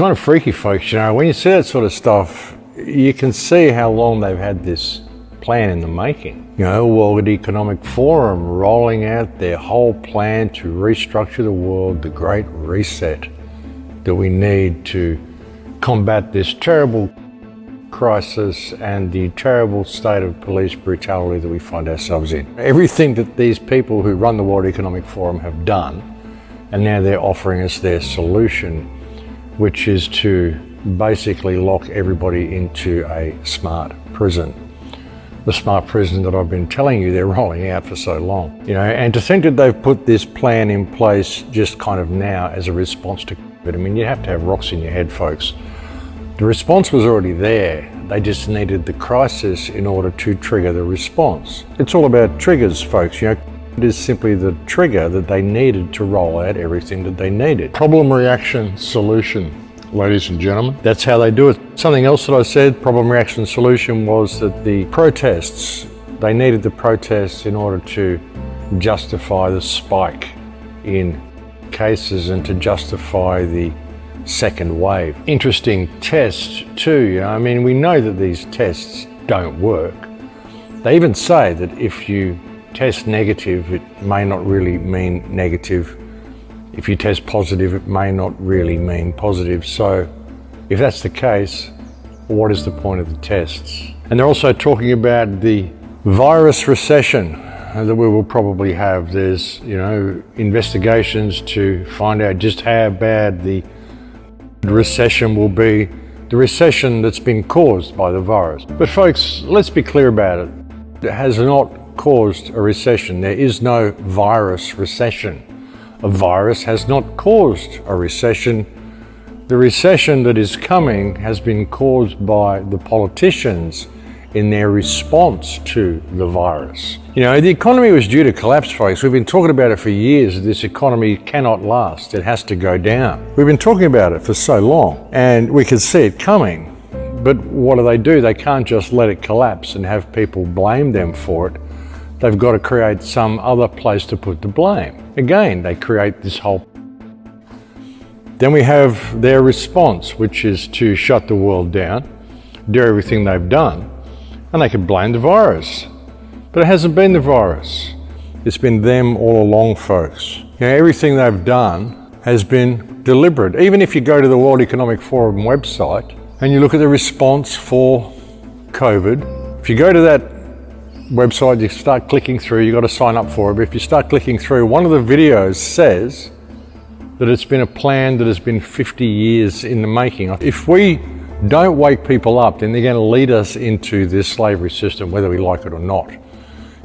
kind of freaky, folks. When you see that sort of stuff, you can see how long they've had this plan in the making. World Economic Forum rolling out their whole plan to restructure the world, the Great Reset that we need to combat this terrible crisis and the terrible state of police brutality that we find ourselves in. Everything that these people who run the World Economic Forum have done, and now they're offering us their solution, which is to basically lock everybody into a smart prison. The smart prison that I've been telling you they're rolling out for so long. And to think that they've put this plan in place just kind of now as a response to COVID. You have to have rocks in your head, folks. The response was already there. They just needed the crisis in order to trigger the response. It's all about triggers, folks. It is simply the trigger that they needed to roll out everything that they needed. Problem, reaction, solution, ladies and gentlemen. That's how they do it. Something else that I said, problem, reaction, solution, was that the protests, they needed the protests in order to justify the spike in cases and to justify the second wave. Interesting test too. We know that these tests don't work. They even say that if you test negative, it may not really mean negative. If you test positive, it may not really mean positive. So if that's the case, what is the point of the tests? And they're also talking about the virus recession that we will probably have. There's, investigations to find out just how bad the recession will be, the recession that's been caused by the virus. But folks, let's be clear about it. It has not caused a recession. There is no virus recession. A virus has not caused a recession. The recession that is coming has been caused by the politicians in their response to the virus. The economy was due to collapse, folks. We've been talking about it for years. This economy cannot last. It has to go down. We've been talking about it for so long, and we could see it coming. But what do? They can't just let it collapse and have people blame them for it. They've got to create some other place to put the blame. Again, they create this whole... Then we have their response, which is to shut the world down, do everything they've done, and they can blame the virus. But it hasn't been the virus. It's been them all along, folks. Everything they've done has been deliberate. Even if you go to the World Economic Forum website and you look at the response for COVID, if you go to that website, you start clicking through, you've got to sign up for it. But if you start clicking through, one of the videos says that it's been a plan that has been 50 years in the making. If we don't wake people up, then they're going to lead us into this slavery system, whether we like it or not.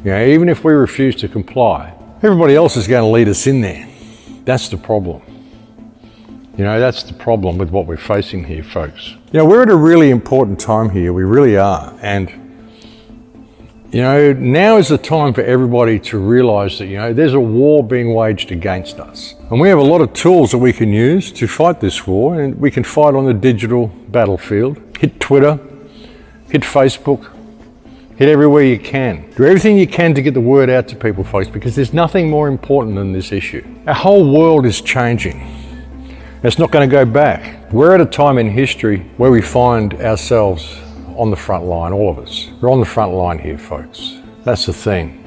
Even if we refuse to comply, everybody else is going to lead us in there. That's the problem. That's the problem with what we're facing here, folks. We're at a really important time here. We really are. And now is the time for everybody to realize that, there's a war being waged against us. And we have a lot of tools that we can use to fight this war, and we can fight on the digital battlefield. Hit Twitter, hit Facebook, hit everywhere you can. Do everything you can to get the word out to people, folks, because there's nothing more important than this issue. Our whole world is changing. It's not going to go back. We're at a time in history where we find ourselves on the front line, all of us. We're on the front line here, folks. That's the thing.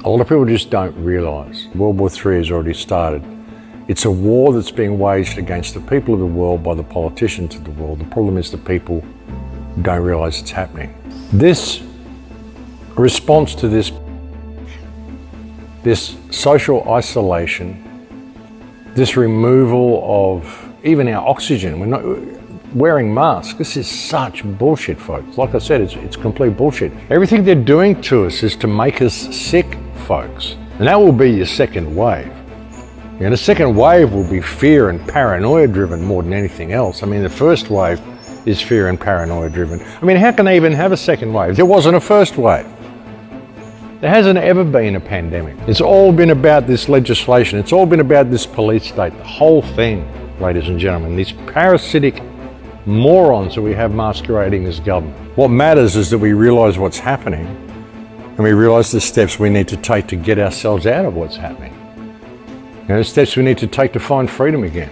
A lot of people just don't realise. World War III has already started. It's a war that's being waged against the people of the world by the politicians of the world. The problem is the people don't realise it's happening. This response to this social isolation, this removal of even our oxygen, we're not wearing masks. This is such bullshit, folks. Like I said, it's complete bullshit. Everything they're doing to us is to make us sick, folks. And that will be your second wave. The second wave will be fear and paranoia driven more than anything else. The first wave is fear and paranoia driven. How can they even have a second wave? There wasn't a first wave. There hasn't ever been a pandemic. It's all been about this legislation. It's all been about this police state. The whole thing, ladies and gentlemen, these parasitic morons that we have masquerading as government. What matters is that we realise what's happening, and we realise the steps we need to take to get ourselves out of what's happening. The steps we need to take to find freedom again.